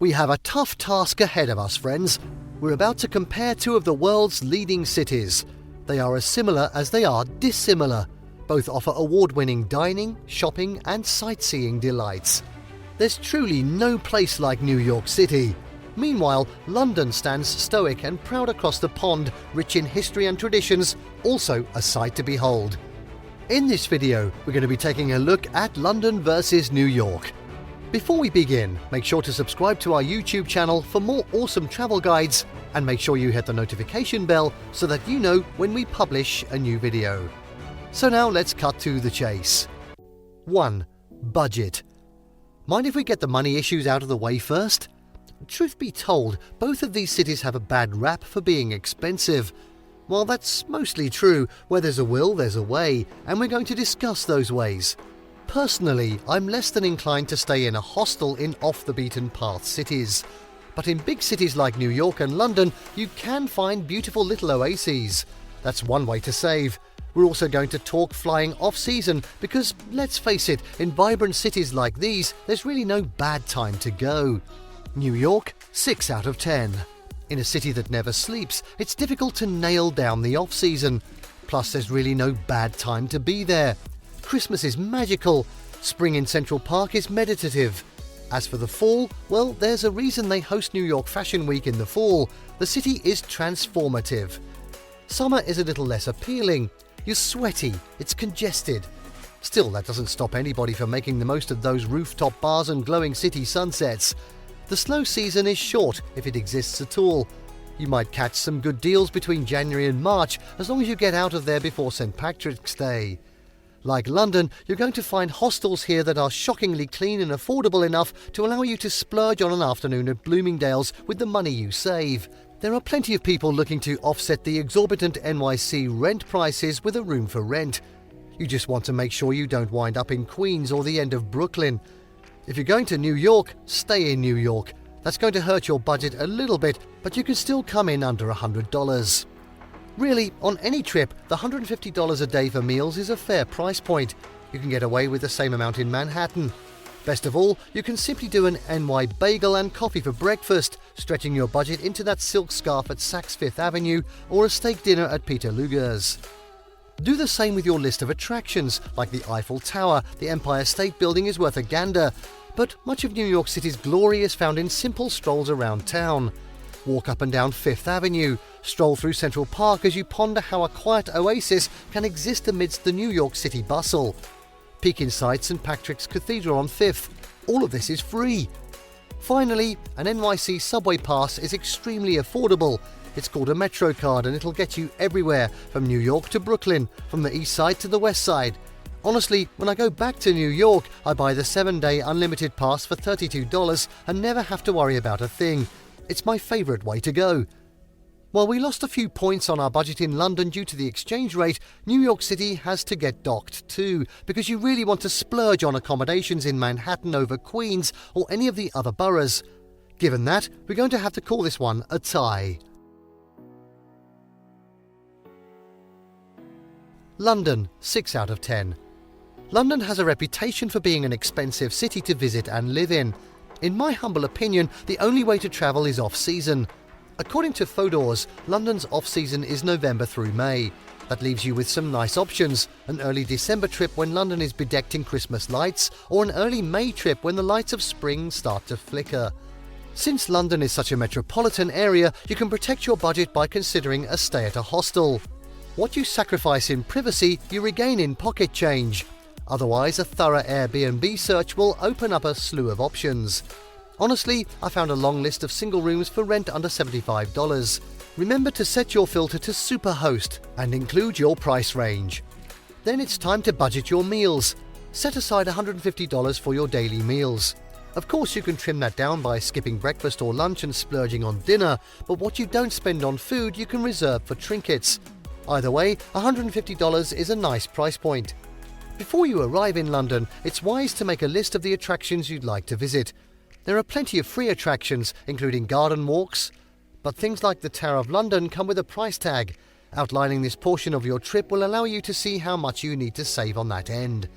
We have a tough task ahead of us, friends. We're about to compare two of the world's leading cities. They are as similar as they are dissimilar. Both offer award-winning dining, shopping and sightseeing delights. There's truly no place like New York City. Meanwhile, London stands stoic and proud across the pond, rich in history and traditions, also a sight to behold. In this video, we're going to be taking a look at London versus New York. Before we begin, make sure to subscribe to our YouTube channel for more awesome travel guides, and make sure you hit the notification bell so that you know when we publish a new video. So now let's cut to the chase. 1. Budget. Mind if we get the money issues out of the way first? Truth be told, both of these cities have a bad rap for being expensive. While that's mostly true, where there's a will, there's a way, and we're going to discuss those ways. Personally, I'm less than inclined to stay in a hostel in off-the-beaten-path cities. But in big cities like New York and London, you can find beautiful little oases. That's one way to save. We're also going to talk flying off-season because, let's face it, in vibrant cities like these, there's really no bad time to go. New York, 6 out of 10. In a city that never sleeps, it's difficult to nail down the off-season. Plus, there's really no bad time to be there. Christmas is magical. Spring in Central Park is meditative. As for the fall, well, there's a reason they host New York Fashion Week in the fall. The city is transformative. Summer is a little less appealing. You're sweaty, it's congested. Still, that doesn't stop anybody from making the most of those rooftop bars and glowing city sunsets. The slow season is short, if it exists at all. You might catch some good deals between January and March, as long as you get out of there before St. Patrick's Day. Like London, you're going to find hostels here that are shockingly clean and affordable enough to allow you to splurge on an afternoon at Bloomingdale's with the money you save. There are plenty of people looking to offset the exorbitant NYC rent prices with a room for rent. You just want to make sure you don't wind up in Queens or the end of Brooklyn. If you're going to New York, stay in New York. That's going to hurt your budget a little bit, but you can still come in under $100. Really, on any trip, the $150 a day for meals is a fair price point. You can get away with the same amount in Manhattan. Best of all, you can simply do an NY bagel and coffee for breakfast, stretching your budget into that silk scarf at Saks Fifth Avenue or a steak dinner at Peter Luger's. Do the same with your list of attractions, like the Eiffel Tower. The Empire State Building is worth a gander, but much of New York City's glory is found in simple strolls around town. Walk up and down Fifth Avenue, stroll through Central Park as you ponder how a quiet oasis can exist amidst the New York City bustle. Peek inside St. Patrick's Cathedral on 5th. All of this is free. Finally, an NYC subway pass is extremely affordable. It's called a Metro card and it'll get you everywhere, from New York to Brooklyn, from the east side to the west side. Honestly, when I go back to New York, I buy the 7-day unlimited pass for $32 and never have to worry about a thing. It's my favourite way to go. While we lost a few points on our budget in London due to the exchange rate, New York City has to get docked too, because you really want to splurge on accommodations in Manhattan over Queens or any of the other boroughs. Given that, we're going to have to call this one a tie. London, 6 out of 10. London has a reputation for being an expensive city to visit and live in. In my humble opinion, the only way to travel is off-season. According to Fodor's, London's off-season is November through May. That leaves you with some nice options: an early December trip when London is bedecked in Christmas lights, or an early May trip when the lights of spring start to flicker. Since London is such a metropolitan area, you can protect your budget by considering a stay at a hostel. What you sacrifice in privacy, you regain in pocket change. Otherwise, a thorough Airbnb search will open up a slew of options. Honestly, I found a long list of single rooms for rent under $75. Remember to set your filter to Superhost and include your price range. Then it's time to budget your meals. Set aside $150 for your daily meals. Of course, you can trim that down by skipping breakfast or lunch and splurging on dinner, but what you don't spend on food you can reserve for trinkets. Either way, $150 is a nice price point. Before you arrive in London, it's wise to make a list of the attractions you'd like to visit. There are plenty of free attractions, including garden walks, but things like the Tower of London come with a price tag. Outlining this portion of your trip will allow you to see how much you need to save on that end.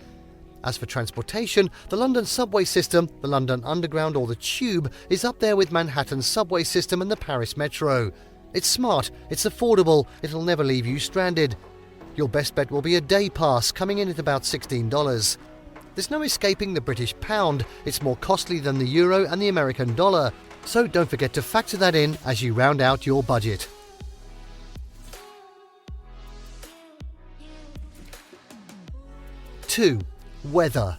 As for transportation, the London subway system, the London Underground or the Tube, is up there with Manhattan's subway system and the Paris Metro. It's smart, it's affordable, it'll never leave you stranded. Your best bet will be a day pass, coming in at about $16. There's no escaping the British pound, it's more costly than the euro and the American dollar, so don't forget to factor that in as you round out your budget. Two, weather.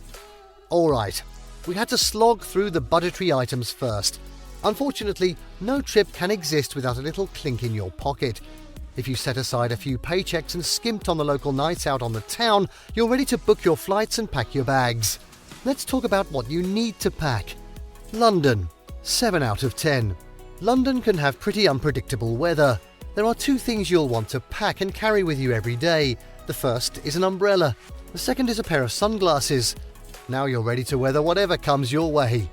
Alright, we had to slog through the budgetary items first. Unfortunately, no trip can exist without a little clink in your pocket. If you set aside a few paychecks and skimped on the local nights out on the town, you're ready to book your flights and pack your bags. Let's talk about what you need to pack. London, 7 out of 10. London can have pretty unpredictable weather. There are two things you'll want to pack and carry with you every day. The first is an umbrella. The second is a pair of sunglasses. Now you're ready to weather whatever comes your way.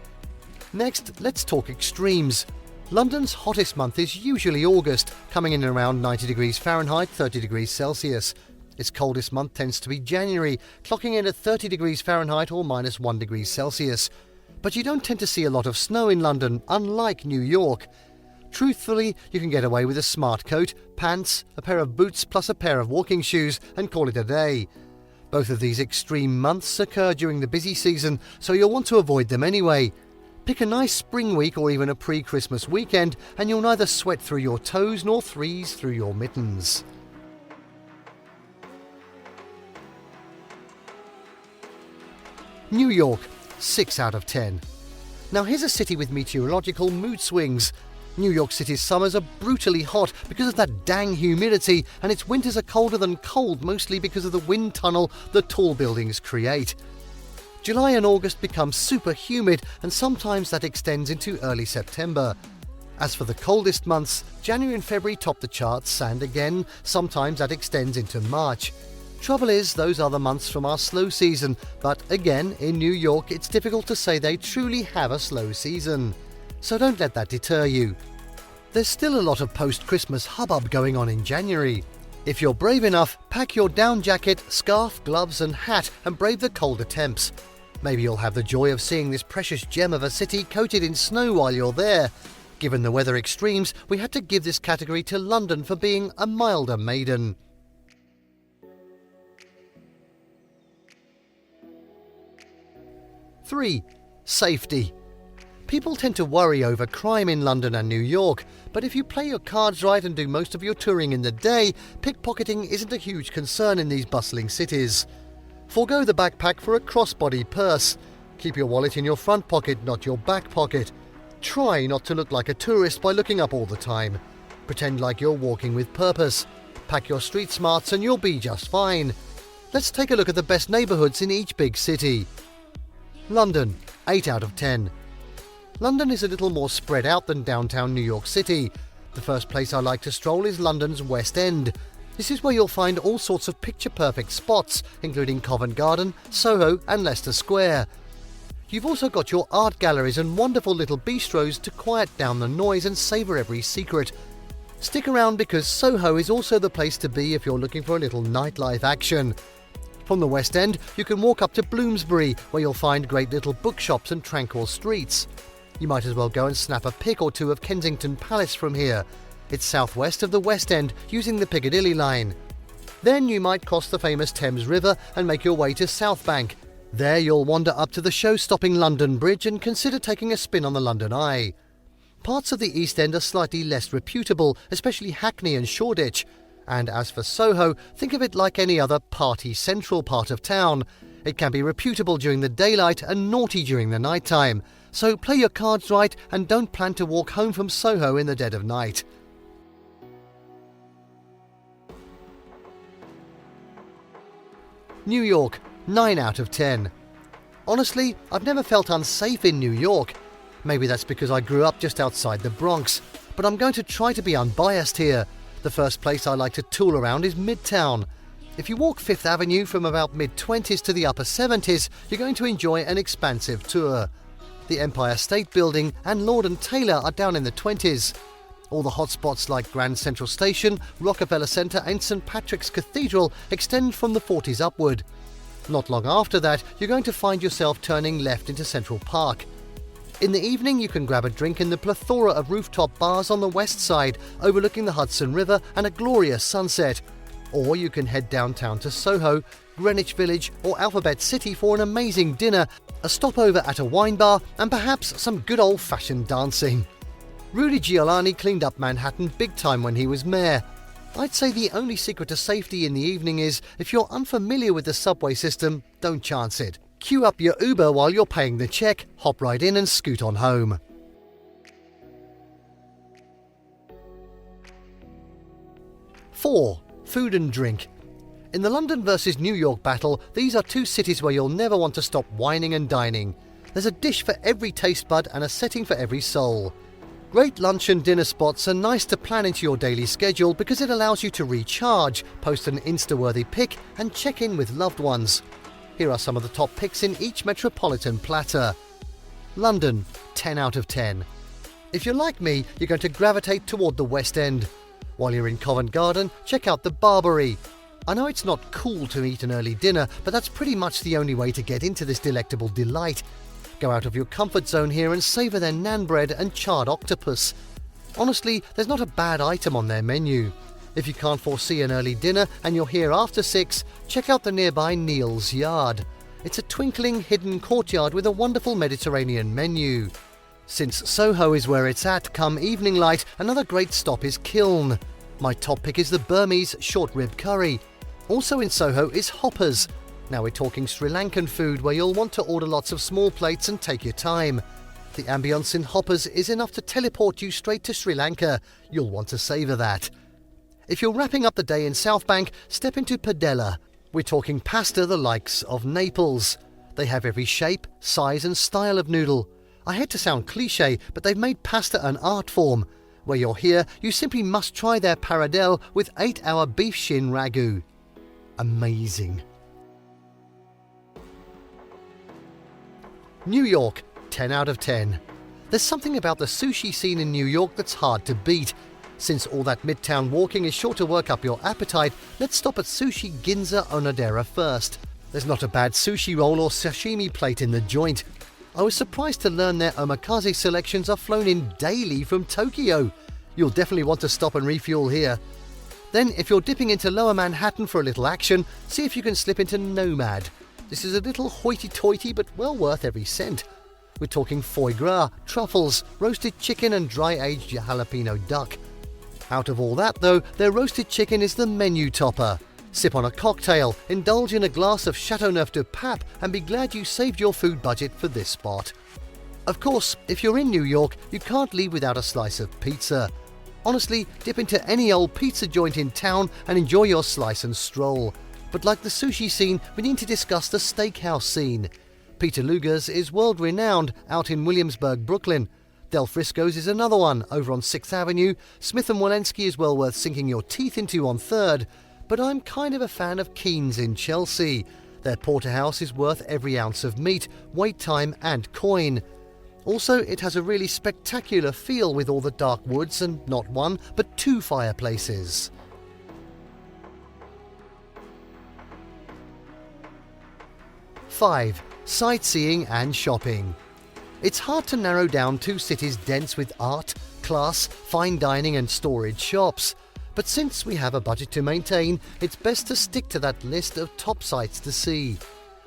Next, let's talk extremes. London's hottest month is usually August, coming in around 90 degrees Fahrenheit, 30 degrees Celsius. Its coldest month tends to be January, clocking in at 30 degrees Fahrenheit or minus 1 degree Celsius. But you don't tend to see a lot of snow in London, unlike New York. Truthfully, you can get away with a smart coat, pants, a pair of boots plus a pair of walking shoes and call it a day. Both of these extreme months occur during the busy season, so you'll want to avoid them anyway. Pick a nice spring week or even a pre-Christmas weekend and you'll neither sweat through your toes nor freeze through your mittens. New York, 6 out of 10. Now here's a city with meteorological mood swings. New York City's summers are brutally hot because of that dang humidity, and its winters are colder than cold, mostly because of the wind tunnel the tall buildings create. July and August become super humid, and sometimes that extends into early September. As for the coldest months, January and February top the charts, and again, sometimes that extends into March. Trouble is, those are the months from our slow season, but again, in New York, it's difficult to say they truly have a slow season. So don't let that deter you. There's still a lot of post-Christmas hubbub going on in January. If you're brave enough, pack your down jacket, scarf, gloves and hat and brave the colder temps. Maybe you'll have the joy of seeing this precious gem of a city coated in snow while you're there. Given the weather extremes, we had to give this category to London for being a milder maiden. Three, safety. People tend to worry over crime in London and New York, but if you play your cards right and do most of your touring in the day, pickpocketing isn't a huge concern in these bustling cities. Forgo the backpack for a crossbody purse. Keep your wallet in your front pocket, not your back pocket. Try not to look like a tourist by looking up all the time. Pretend like you're walking with purpose. Pack your street smarts and you'll be just fine. Let's take a look at the best neighbourhoods in each big city. London, 8 out of 10. London is a little more spread out than downtown New York City. The first place I like to stroll is London's West End. This is where you'll find all sorts of picture-perfect spots, including Covent Garden, Soho and Leicester Square. You've also got your art galleries and wonderful little bistros to quiet down the noise and savour every secret. Stick around because Soho is also the place to be if you're looking for a little nightlife action. From the West End, you can walk up to Bloomsbury, where you'll find great little bookshops and tranquil streets. You might as well go and snap a pic or two of Kensington Palace from here. It's southwest of the West End, using the Piccadilly line. Then you might cross the famous Thames River and make your way to South Bank. There you'll wander up to the show-stopping London Bridge and consider taking a spin on the London Eye. Parts of the East End are slightly less reputable, especially Hackney and Shoreditch. And as for Soho, think of it like any other party central part of town. It can be reputable during the daylight and naughty during the night time. So play your cards right and don't plan to walk home from Soho in the dead of night. New York, 9 out of 10. Honestly, I've never felt unsafe in New York. Maybe that's because I grew up just outside the Bronx. But I'm going to try to be unbiased here. The first place I like to tool around is Midtown. If you walk Fifth Avenue from about mid-20s to the upper 70s, you're going to enjoy an expansive tour. The Empire State Building and Lord and Taylor are down in the 20s. All the hotspots like Grand Central Station, Rockefeller Center and St. Patrick's Cathedral extend from the 40s upward. Not long after that, you're going to find yourself turning left into Central Park. In the evening, you can grab a drink in the plethora of rooftop bars on the west side, overlooking the Hudson River and a glorious sunset. Or you can head downtown to Soho, Greenwich Village or Alphabet City for an amazing dinner, a stopover at a wine bar and perhaps some good old-fashioned dancing. Rudy Giuliani cleaned up Manhattan big time when he was mayor. I'd say the only secret to safety in the evening is, if you're unfamiliar with the subway system, don't chance it. Queue up your Uber while you're paying the check, hop right in and scoot on home. 4. Food and drink. In the London versus New York battle, these are two cities where you'll never want to stop wining and dining. There's a dish for every taste bud and a setting for every soul. Great lunch and dinner spots are nice to plan into your daily schedule because it allows you to recharge, post an Insta-worthy pic and check in with loved ones. Here are some of the top picks in each metropolitan platter. London, 10 out of 10. If you're like me, you're going to gravitate toward the West End. While you're in Covent Garden, check out the Barbary. I know it's not cool to eat an early dinner, but that's pretty much the only way to get into this delectable delight. Go out of your comfort zone here and savour their naan bread and charred octopus. Honestly, there's not a bad item on their menu. If you can't foresee an early dinner and you're here after 6, check out the nearby Neal's Yard. It's a twinkling hidden courtyard with a wonderful Mediterranean menu. Since Soho is where it's at come evening light, another great stop is Kiln. My top pick is the Burmese short rib curry. Also in Soho is Hoppers. Now we're talking Sri Lankan food where you'll want to order lots of small plates and take your time. The ambience in Hoppers is enough to teleport you straight to Sri Lanka. You'll want to savour that. If you're wrapping up the day in South Bank, step into Padella. We're talking pasta the likes of Naples. They have every shape, size and style of noodle. I hate to sound cliché, but they've made pasta an art form. Where you're here, you simply must try their paradelle with 8-hour beef shin ragu. Amazing. New York, 10 out of 10. There's something about the sushi scene in New York that's hard to beat. Since all that midtown walking is sure to work up your appetite, let's stop at Sushi Ginza Onodera first. There's not a bad sushi roll or sashimi plate in the joint. I was surprised to learn their omakase selections are flown in daily from Tokyo. You'll definitely want to stop and refuel here. Then, if you're dipping into Lower Manhattan for a little action, see if you can slip into Nomad. This is a little hoity-toity but well worth every cent. We're talking foie gras, truffles, roasted chicken and dry-aged jalapeno duck. Out of all that though, their roasted chicken is the menu topper. Sip on a cocktail, indulge in a glass of Chateauneuf de Pape and be glad you saved your food budget for this spot. Of course, if you're in New York, you can't leave without a slice of pizza. Honestly, dip into any old pizza joint in town and enjoy your slice and stroll. But like the sushi scene, we need to discuss the steakhouse scene. Peter Luger's is world-renowned out in Williamsburg, Brooklyn. Del Frisco's is another one over on 6th Avenue. Smith & Wollensky is well worth sinking your teeth into on 3rd. But I'm kind of a fan of Keen's in Chelsea. Their porterhouse is worth every ounce of meat, wait time and coin. Also, it has a really spectacular feel with all the dark woods and not one, but 2 fireplaces. (5) Sightseeing and shopping. It's hard to narrow down 2 cities dense with art, class, fine dining and storage shops. But since we have a budget to maintain, it's best to stick to that list of top sights to see.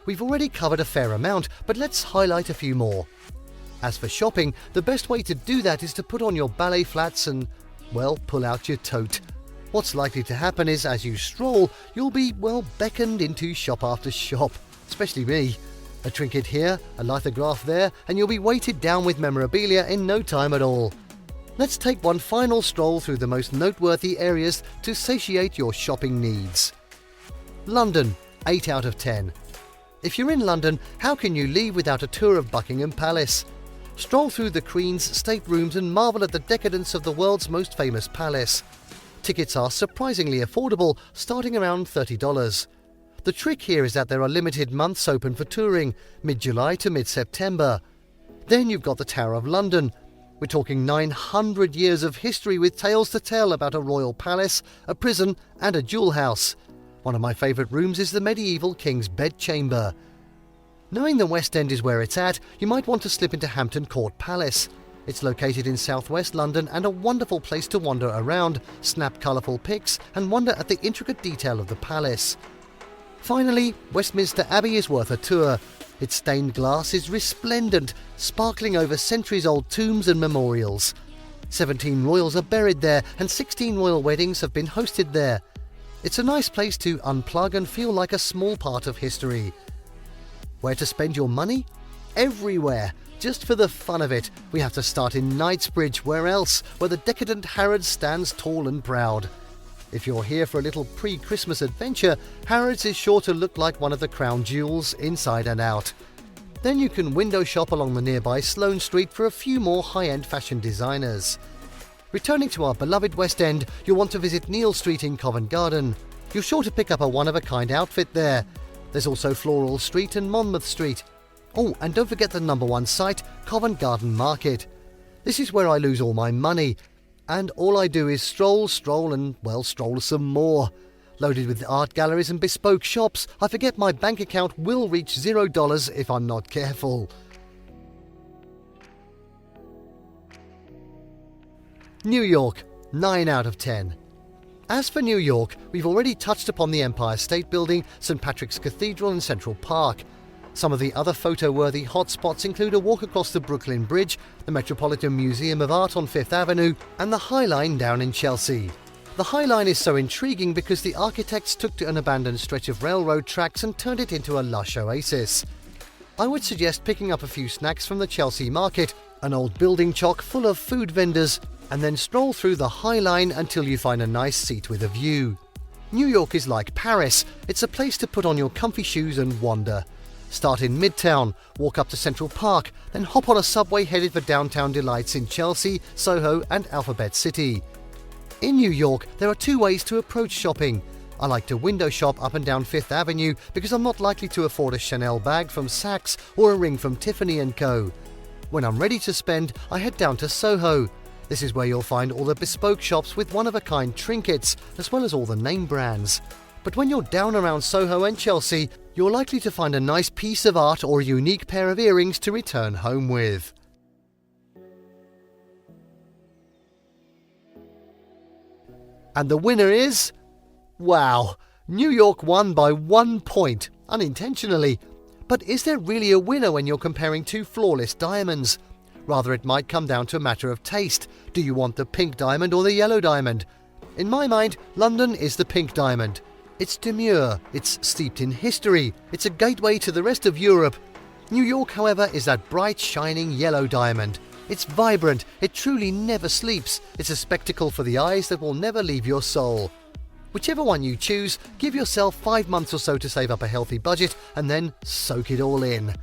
We've already covered a fair amount, but let's highlight a few more. As for shopping, the best way to do that is to put on your ballet flats and, well, pull out your tote. What's likely to happen is, as you stroll, you'll be, well, beckoned into shop after shop, especially me. A trinket here, a lithograph there, and you'll be weighted down with memorabilia in no time at all. Let's take one final stroll through the most noteworthy areas to satiate your shopping needs. London, 8 out of 10. If you're in London, how can you leave without a tour of Buckingham Palace? Stroll through the Queen's staterooms and marvel at the decadence of the world's most famous palace. Tickets are surprisingly affordable, starting around $30. The trick here is that there are limited months open for touring, mid-July to mid-September. Then you've got the Tower of London. We're talking 900 years of history with tales to tell about a royal palace, a prison and a jewel house. One of my favourite rooms is the medieval King's Bedchamber. Knowing the West End is where it's at, you might want to slip into Hampton Court Palace. It's located in southwest London and a wonderful place to wander around, snap colourful pics and wonder at the intricate detail of the palace. Finally, Westminster Abbey is worth a tour. Its stained glass is resplendent, sparkling over centuries-old tombs and memorials. 17 royals are buried there and 16 royal weddings have been hosted there. It's a nice place to unplug and feel like a small part of history. Where to spend your money? Everywhere. Just for the fun of it, we have to start in Knightsbridge. Where else? Where the decadent Harrods stands tall and proud. If you're here for a little pre-Christmas adventure, Harrods is sure to look like one of the crown jewels inside and out. Then you can window shop along the nearby Sloane Street for a few more high-end fashion designers. Returning to our beloved West End, you'll want to visit Neal Street in Covent Garden. You're sure to pick up a one-of-a-kind outfit there. There's also Floral Street and Monmouth Street. Oh, and don't forget the #1 site, Covent Garden Market. This is where I lose all my money. And all I do is stroll, and, well, stroll some more. Loaded with art galleries and bespoke shops, I forget my bank account will reach $0 if I'm not careful. New York, 9 out of 10. As for New York, we've already touched upon the Empire State Building, St. Patrick's Cathedral and Central Park. Some of the other photo-worthy hotspots include a walk across the Brooklyn Bridge, the Metropolitan Museum of Art on Fifth Avenue, and the High Line down in Chelsea. The High Line is so intriguing because the architects took to an abandoned stretch of railroad tracks and turned it into a lush oasis. I would suggest picking up a few snacks from the Chelsea Market, an old building chock full of food vendors, and then stroll through the High Line until you find a nice seat with a view. New York is like Paris. It's a place to put on your comfy shoes and wander. Start in Midtown, walk up to Central Park, then hop on a subway headed for downtown delights in Chelsea, Soho and Alphabet City. In New York, there are 2 ways to approach shopping. I like to window shop up and down Fifth Avenue because I'm not likely to afford a Chanel bag from Saks or a ring from Tiffany & Co. When I'm ready to spend, I head down to Soho. This is where you'll find all the bespoke shops with one-of-a-kind trinkets, as well as all the name brands. But when you're down around Soho and Chelsea, you're likely to find a nice piece of art or a unique pair of earrings to return home with. And the winner is... wow! New York won by 1 point, unintentionally. But is there really a winner when you're comparing 2 flawless diamonds? Rather, it might come down to a matter of taste. Do you want the pink diamond or the yellow diamond? In my mind, London is the pink diamond. It's demure, it's steeped in history, it's a gateway to the rest of Europe. New York, however, is that bright, shining yellow diamond. It's vibrant, it truly never sleeps. It's a spectacle for the eyes that will never leave your soul. Whichever one you choose, give yourself 5 months or so to save up a healthy budget and then soak it all in.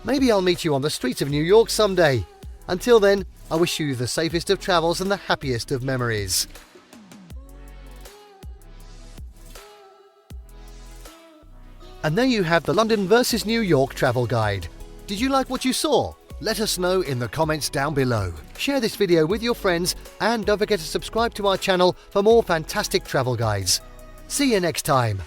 Maybe I'll meet you on the streets of New York someday. Until then, I wish you the safest of travels and the happiest of memories. And there you have the London versus New York travel guide. Did you like what you saw? Let us know in the comments down below. Share this video with your friends and don't forget to subscribe to our channel for more fantastic travel guides. See you next time.